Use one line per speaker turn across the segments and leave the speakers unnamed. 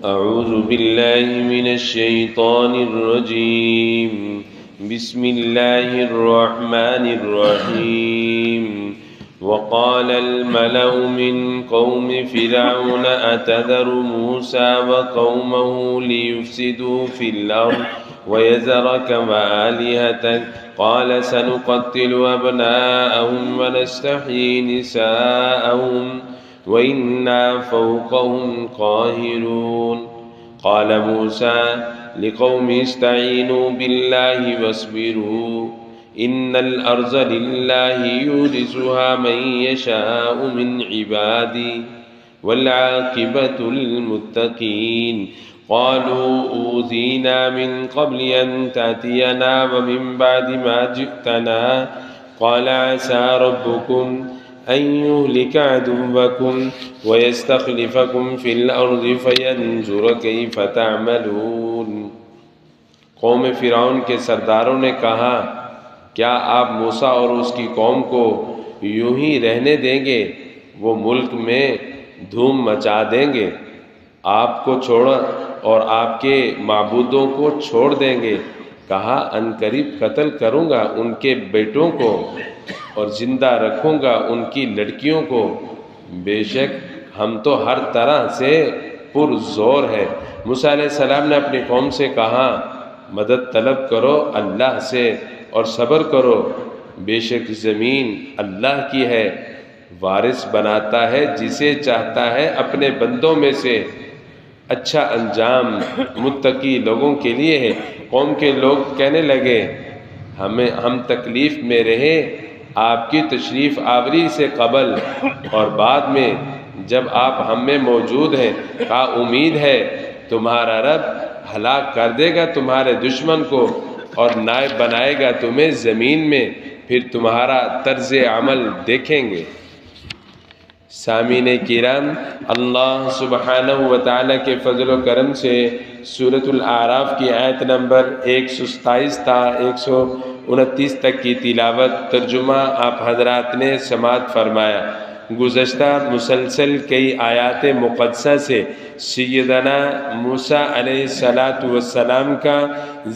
أعوذ بالله من الشيطان الرجيم بسم الله الرحمن الرحيم وقال الملأ من قوم فرعون أتذر موسى وقومه ليفسدوا في الأرض ويذرك وآلهتك قال سنقتل أبناءهم ونستحيي نساءهم وإنا فوقهم قاهرون قال موسى لقوم استعينوا بالله واصبروا إن الأرض لله يورثها من يشاء من عبادي والعاقبة للمتقين قالوا أوذينا من قبل أن تأتينا ومن بعد ما جئتنا قال عسى ربكم أن يهلك عدوكم ويستخلفكم في الأرض فينظر كيف تعملون۔ قوم فرعون کے سرداروں نے کہا کیا آپ موسیٰ اور اس کی قوم کو یوں ہی رہنے دیں گے؟ وہ ملک میں دھوم مچا دیں گے، آپ کو چھوڑ اور آپ کے معبودوں کو چھوڑ دیں گے۔ کہا عنقریب قتل کروں گا ان کے بیٹوں کو اور زندہ رکھوں گا ان کی لڑکیوں کو، بے شک ہم تو ہر طرح سے پر زور ہے۔ موسیٰ علیہ السلام نے اپنی قوم سے کہا مدد طلب کرو اللہ سے اور صبر کرو، بے شک زمین اللہ کی ہے، وارث بناتا ہے جسے چاہتا ہے اپنے بندوں میں سے، اچھا انجام متقی لوگوں کے لیے ہے۔ قوم کے لوگ کہنے لگے ہم تکلیف میں رہے آپ کی تشریف آوری سے قبل اور بعد میں جب آپ ہم میں موجود ہیں، کہا امید ہے تمہارا رب ہلاک کر دے گا تمہارے دشمن کو اور نائب بنائے گا تمہیں زمین میں، پھر تمہارا طرز عمل دیکھیں گے۔ سامعین کرام، اللہ سبحانہ و تعالیٰ کے فضل و کرم سے سورۃ الاعراف کی آیت نمبر 127 تا 129 تک کی تلاوت ترجمہ آپ حضرات نے سماعت فرمایا۔ گزشتہ مسلسل کئی آیات مقدسہ سے سیدنا موسیٰ علیہ السلام کا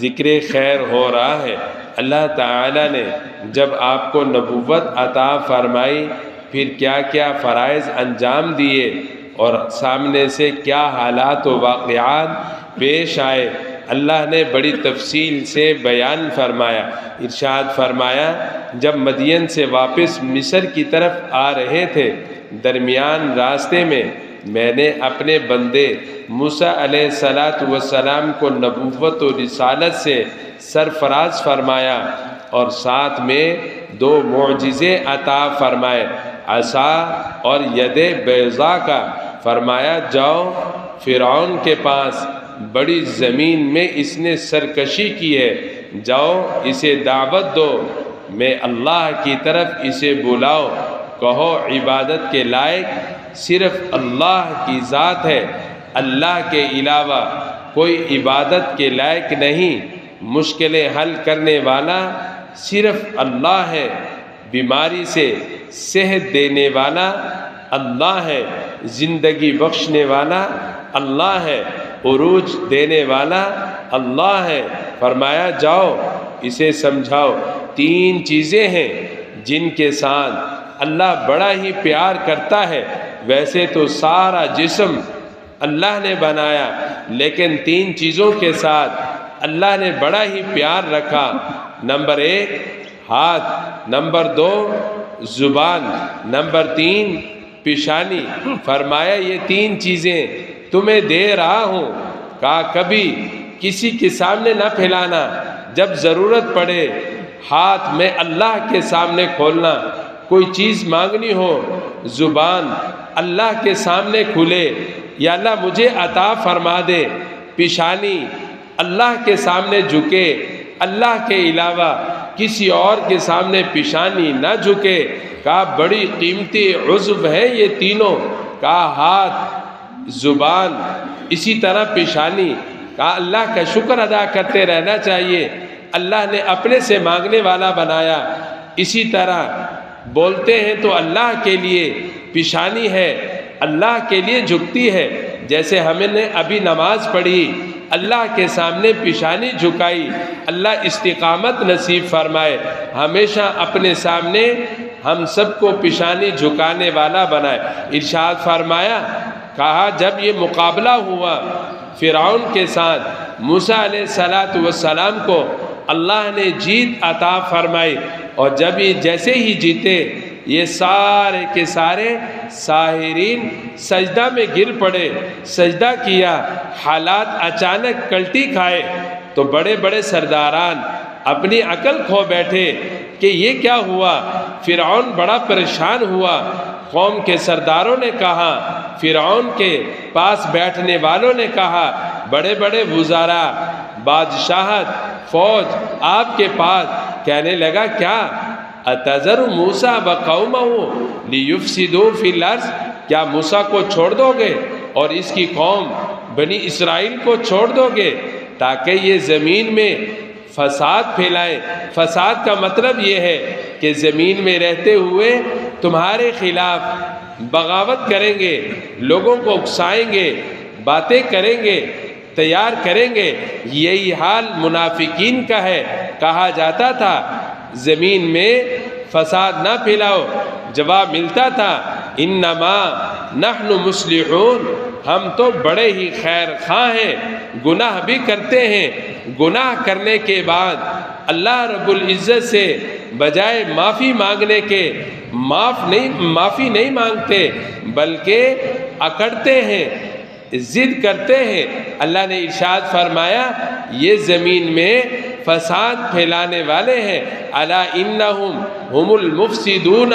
ذکر خیر ہو رہا ہے۔ اللہ تعالیٰ نے جب آپ کو نبوت عطا فرمائی، پھر کیا کیا فرائض انجام دیے اور سامنے سے کیا حالات و واقعات پیش آئے، اللہ نے بڑی تفصیل سے بیان فرمایا۔ ارشاد فرمایا جب مدین سے واپس مصر کی طرف آ رہے تھے، درمیان راستے میں نے اپنے بندے موسیٰ علیہ السلام کو نبوت و رسالت سے سرفراز فرمایا اور ساتھ میں 2 معجزے عطا فرمائے، عصا اور ید بیضاء کا۔ فرمایا جاؤ فرعون کے پاس، بڑی زمین میں اس نے سرکشی کی ہے، جاؤ اسے دعوت دو، میں اللہ کی طرف اسے بلاؤ، کہو عبادت کے لائق صرف اللہ کی ذات ہے، اللہ کے علاوہ کوئی عبادت کے لائق نہیں، مشکلیں حل کرنے والا صرف اللہ ہے، بیماری سے صحت دینے والا اللہ ہے، زندگی بخشنے والا اللہ ہے، عروج دینے والا اللہ ہے۔ فرمایا جاؤ اسے سمجھاؤ 3 چیزیں ہیں جن کے ساتھ اللہ بڑا ہی پیار کرتا ہے۔ ویسے تو سارا جسم اللہ نے بنایا، لیکن 3 چیزوں کے ساتھ اللہ نے بڑا ہی پیار رکھا۔ نمبر 1 ہاتھ، نمبر 2 زبان، نمبر 3 پیشانی۔ فرمایا یہ 3 چیزیں تمہیں دے رہا ہوں، کہا کبھی کسی کے سامنے نہ پھیلانا، جب ضرورت پڑے ہاتھ میں اللہ کے سامنے کھولنا، کوئی چیز مانگنی ہو زبان اللہ کے سامنے کھلے، یا اللہ مجھے عطا فرما دے، پیشانی اللہ کے سامنے جھکے، اللہ کے علاوہ کسی اور کے سامنے پیشانی نہ جھکے۔ کہا بڑی قیمتی عضو ہے یہ تینوں، کہا ہاتھ، زبان، اسی طرح پیشانی۔ کہا اللہ کا شکر ادا کرتے رہنا چاہیے، اللہ نے اپنے سے مانگنے والا بنایا۔ اسی طرح بولتے ہیں تو اللہ کے لیے پیشانی ہے، اللہ کے لیے جھکتی ہے، جیسے ہم نے ابھی نماز پڑھی، اللہ کے سامنے پیشانی جھکائی، اللہ استقامت نصیب فرمائے، ہمیشہ اپنے سامنے ہم سب کو پیشانی جھکانے والا بنائے۔ ارشاد فرمایا، کہا جب یہ مقابلہ ہوا فرعون کے ساتھ، موسیٰ علیہ السلام کو اللہ نے جیت عطا فرمائی، اور جب یہ جیسے ہی جیتے، یہ سارے کے سارے ساحرین سجدہ میں گر پڑے، سجدہ کیا، حالات اچانک کلٹی کھائے تو بڑے بڑے سرداران اپنی عقل کھو بیٹھے کہ یہ کیا ہوا۔ فرعون بڑا پریشان ہوا، قوم کے سرداروں نے کہا، فرعون کے پاس بیٹھنے والوں نے کہا، بڑے بڑے وزراء، بادشاہت، فوج آپ کے پاس، کہنے لگا کیا اتذر موسیٰ وقومہ لیفسدوا فی الارض، کیا موسیٰ کو چھوڑ دو گے اور اس کی قوم بنی اسرائیل کو چھوڑ دو گے تاکہ یہ زمین میں فساد پھیلائیں۔ فساد کا مطلب یہ ہے کہ زمین میں رہتے ہوئے تمہارے خلاف بغاوت کریں گے، لوگوں کو اکسائیں گے، باتیں کریں گے، تیار کریں گے۔ یہی حال منافقین کا ہے۔ کہا جاتا تھا زمین میں فساد نہ پھیلاؤ، جواب ملتا تھا انما نحن مصلحون، ہم تو بڑے ہی خیر خواہ ہیں، گناہ بھی کرتے ہیں، گناہ کرنے کے بعد اللہ رب العزت سے بجائے معافی مانگنے کے معافی نہیں مانگتے، بلکہ اکڑتے ہیں، ضد کرتے ہیں۔ اللہ نے ارشاد فرمایا یہ زمین میں فساد پھیلانے والے ہیں، الا انہم ہم المفسدون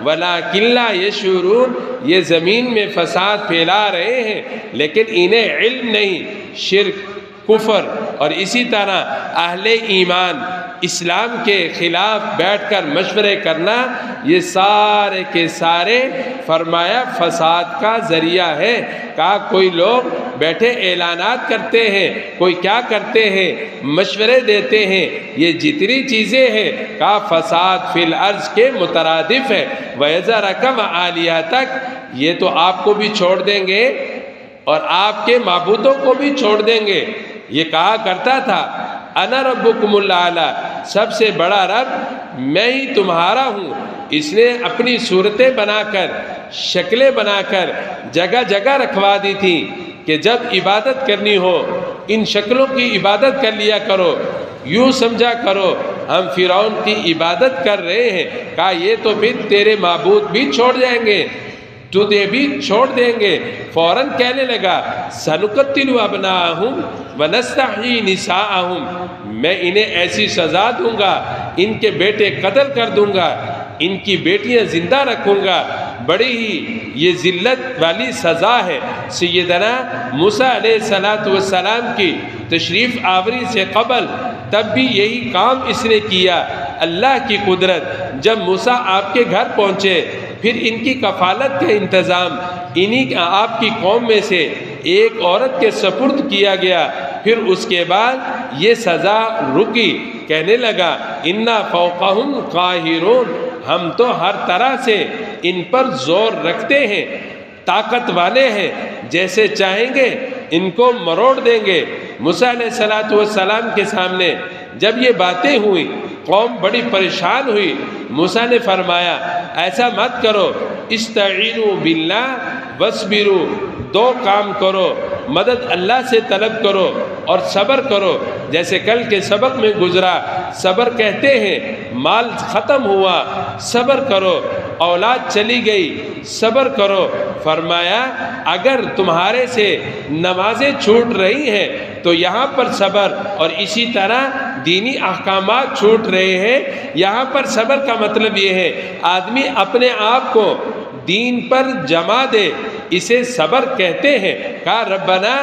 ولکن لا یشعرون، یہ زمین میں فساد پھیلا رہے ہیں لیکن انہیں علم نہیں۔ شرک، کفر اور اسی طرح اہل ایمان اسلام کے خلاف بیٹھ کر مشورے کرنا، یہ سارے کے سارے فرمایا فساد کا ذریعہ ہے۔ کہا کوئی لوگ بیٹھے اعلانات کرتے ہیں، کوئی کیا کرتے ہیں، مشورے دیتے ہیں، یہ جتنی چیزیں ہیں کہا فساد فی الارض کے مترادف ہے۔ وَيَذَرَكَ وَآلِهَتَكَ، یہ تو آپ کو بھی چھوڑ دیں گے اور آپ کے معبودوں کو بھی چھوڑ دیں گے۔ یہ کہا کرتا تھا انا ربکم الاعلی، سب سے بڑا رب میں ہی تمہارا ہوں۔ اس نے اپنی صورتیں بنا کر، شکلیں بنا کر جگہ جگہ رکھوا دی تھی کہ جب عبادت کرنی ہو ان شکلوں کی عبادت کر لیا کرو، یوں سمجھا کرو ہم فرعون کی عبادت کر رہے ہیں۔ کہا یہ تو پھر تیرے معبود بھی چھوڑ جائیں گے، تجھے بھی چھوڑ دیں گے۔ فوراً کہنے لگا سنقتل ابناءہم ونستحیی نساءہم، میں انہیں ایسی سزا دوں گا، ان کے بیٹے قتل کر دوں گا، ان کی بیٹیاں زندہ رکھوں گا۔ بڑی ہی یہ ذلت والی سزا ہے۔ سیدنا موسیٰ علیہ السلام کی تشریف آوری سے قبل تب بھی یہی کام اس نے کیا۔ اللہ کی قدرت، جب موسیٰ آپ کے گھر پہنچے، پھر ان کی کفالت کا انتظام انہی آپ کی قوم میں سے ایک عورت کے سپرد کیا گیا۔ پھر اس کے بعد یہ سزا رکی، کہنے لگا انا فوقہم قاہرون، ہم تو ہر طرح سے ان پر زور رکھتے ہیں، طاقت والے ہیں، جیسے چاہیں گے ان کو مروڑ دیں گے۔ موسیٰ علیہ السلام کے سامنے جب یہ باتیں ہوئیں، قوم بڑی پریشان ہوئی۔ موسیٰ نے فرمایا ایسا مت کرو، استعینوا باللہ واصبروا، دو کام کرو، مدد اللہ سے طلب کرو اور صبر کرو۔ جیسے کل کے سبق میں گزرا، صبر کہتے ہیں مال ختم ہوا صبر کرو، اولاد چلی گئی صبر کرو۔ فرمایا اگر تمہارے سے نمازیں چھوٹ رہی ہیں تو یہاں پر صبر، اور اسی طرح دینی احکامات چھوٹ رہے ہیں، یہاں پر صبر کا مطلب یہ ہے آدمی اپنے آپ کو دین پر جما دے، اسے صبر کہتے ہیں۔ کہا ربنا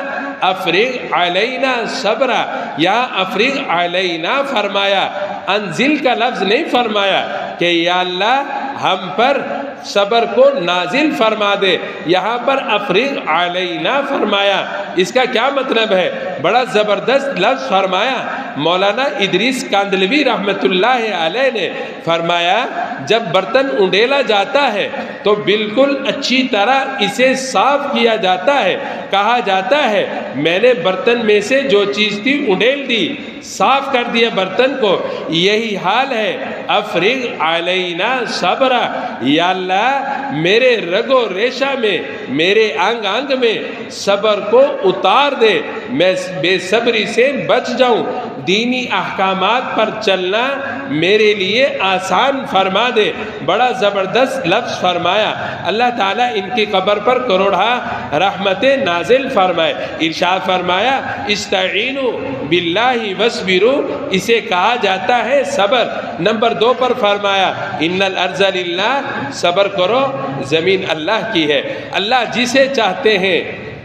افرغ علینا صبرا، یا افرغ علینا فرمایا، انزل کا لفظ نہیں فرمایا کہ یا اللہ ہم پر صبر کو نازل فرما دے، یہاں پر افرغ علینا فرمایا۔ اس کا کیا مطلب ہے؟ بڑا زبردست لفظ فرمایا مولانا ادریس کاندھلوی رحمۃ اللہ علیہ نے فرمایا جب برتن انڈیلا جاتا ہے تو بالکل اچھی طرح اسے صاف کیا جاتا ہے، کہا جاتا ہے میں نے برتن میں سے جو چیز تھی انڈیل دی، صاف کر دیا برتن کو۔ یہی حال ہے افرغ علینا صبر، یا اللہ میرے رگ و ریشہ میں، میرے انگ انگ میں صبر کو اتار دے، میں بے صبری سے بچ جاؤں، دینی احکامات پر چلنا میرے لیے آسان فرما دے۔ بڑا زبردست لفظ فرمایا، اللہ تعالیٰ ان کی قبر پر کروڑا رحمتیں نازل فرمائے۔ ارشاد فرمایا استعینوا باللہ واصبروا، اسے کہا جاتا ہے صبر۔ نمبر 2 پر فرمایا ان الارض للہ، صبر کرو زمین اللہ کی ہے، اللہ جسے چاہتے ہیں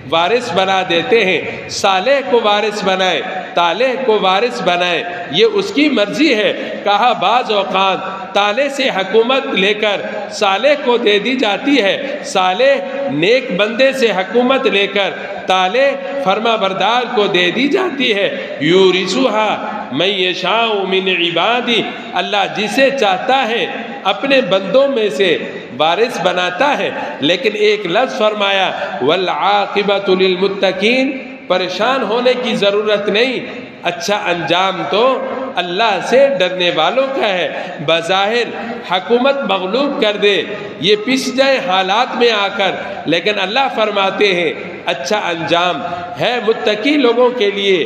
وارث بنا دیتے ہیں، صالح کو وارث بنائے، طالح کو وارث بنائے، یہ اس کی مرضی ہے۔ کہا بعض اوقات طالح سے حکومت لے کر صالح کو دے دی جاتی ہے، صالح نیک بندے سے حکومت لے کر طالح فرما بردار کو دے دی جاتی ہے۔ یورثھا من یشاء من عبادی، اللہ جسے چاہتا ہے اپنے بندوں میں سے وارث بناتا ہے۔ لیکن ایک لفظ فرمایا والعاقبۃ للمتقین، پریشان ہونے کی ضرورت نہیں، اچھا انجام تو اللہ سے ڈرنے والوں کا ہے۔ بظاہر حکومت مغلوب کر دے، یہ پس جائے حالات میں آ کر، لیکن اللہ فرماتے ہیں اچھا انجام ہے متقی لوگوں کے لیے،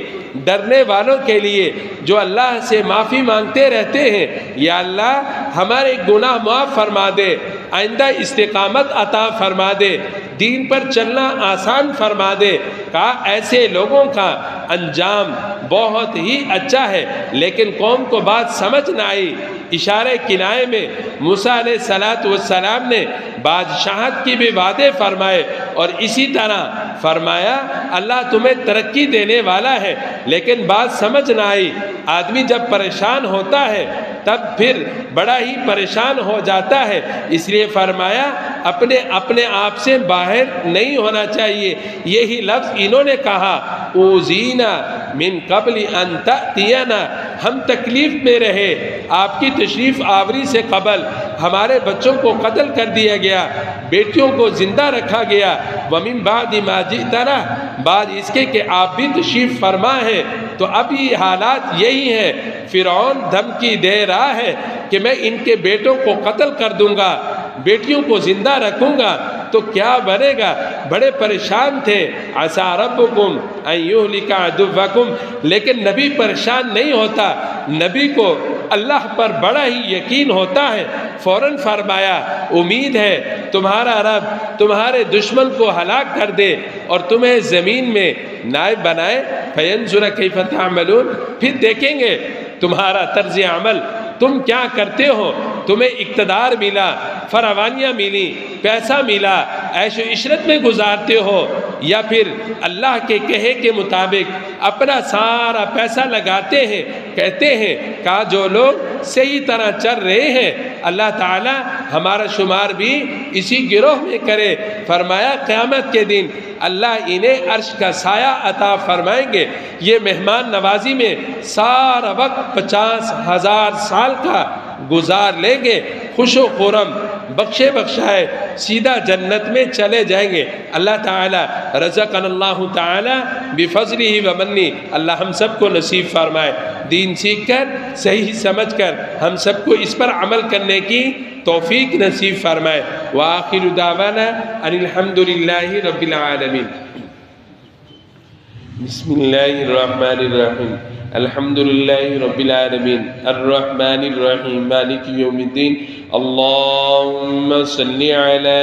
ڈرنے والوں کے لیے جو اللہ سے معافی مانگتے رہتے ہیں۔ یا اللہ ہمارے گناہ معاف فرما دے، آئندہ استقامت عطا فرما دے، دین پر چلنا آسان فرما دے۔ کہا ایسے لوگوں کا انجام بہت ہی اچھا ہے۔ لیکن قوم کو بات سمجھ نہ آئی، اشارے کنائے میں موسیٰ علیہ السلام نے بادشاہت کی بھی وعدے فرمائے، اور اسی طرح فرمایا اللہ تمہیں ترقی دینے والا ہے، لیکن بات سمجھ نہ آئی۔ آدمی جب پریشان ہوتا ہے تب پھر بڑا ہی پریشان ہو جاتا ہے، اس لیے فرمایا اپنے آپ سے باہر نہیں ہونا چاہیے۔ یہی لفظ انہوں نے کہا اوذینا من قبل ان تأتینا، ہم تکلیف میں رہے، آپ کی تشریف آوری سے قبل ہمارے بچوں کو قتل کر دیا گیا، بیٹیوں کو زندہ رکھا گیا، ومن بعد ما جئتنا، بعد اس کے کہ آپ بھی تشریف فرما ہے۔ تو اب یہ حالات یہی ہیں، فرعون دھمکی دے رہا ہے کہ میں ان کے بیٹوں کو قتل کر دوں گا، بیٹیوں کو زندہ رکھوں گا، تو کیا بنے گا؟ بڑے پریشان تھے۔ عسیٰ ربکم ان یہلک عدوکم، لیکن نبی پریشان نہیں ہوتا، نبی کو اللہ پر بڑا ہی یقین ہوتا ہے۔ فوراً فرمایا امید ہے تمہارا رب تمہارے دشمن کو ہلاک کر دے اور تمہیں زمین میں نائب بنائے، فینظر کیف تعملون، پھر دیکھیں گے تمہارا طرز عمل، تم کیا کرتے ہو۔ تمہیں اقتدار ملا، فراوانیاں ملی، پیسہ ملا، عیش و عشرت میں گزارتے ہو، یا پھر اللہ کے کہے کے مطابق اپنا سارا پیسہ لگاتے ہیں۔ کہتے ہیں کہ جو لوگ صحیح طرح چل رہے ہیں اللہ تعالی ہمارا شمار بھی اسی گروہ میں کرے۔ فرمایا قیامت کے دن اللہ انہیں عرش کا سایہ عطا فرمائیں گے۔ یہ مہمان نوازی میں سارا وقت 50,000 سال کا گزار لیں گے، خوش و خرم، بخشے بخشائے، سیدھا جنت میں چلے جائیں گے۔ اللہ تعالی رزقنا اللہ تعالی بفضلہ ومنہ، اللہ ہم سب کو نصیب فرمائے، دین سیکھ کر صحیح سمجھ کر ہم سب کو اس پر عمل کرنے کی توفیق نصیب فرمائے۔ وآخر دعوانا ان الحمد للہ رب العالمین۔ بسم اللہ الرحمن الرحیم، الحمد للہ رب العالمین، الرحمن الرحیم، مالک یوم الدین، اللہم صلی علی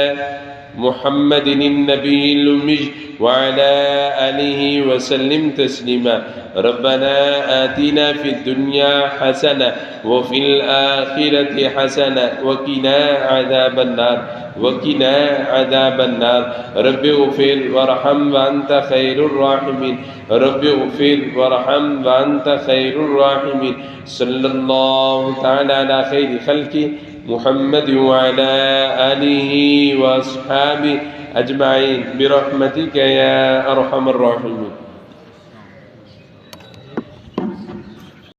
محمد النبی الأمی وعلى آلہ وسلم تسلیما۔ ربنا آتنا فی الدنیا حسنة وفی الآخرة حسنة وقنا عذاب النار وقنا عذاب النار۔ رب اغفر وارحم وانت خیر الراحمین، رب اغفر وارحم وانت خیر الراحمین۔ صلی اللہ تعالی علی خیر خلق محمد وعلى آلہ واصحابہ اجمعین برحمتک یا ارحم الراحمین۔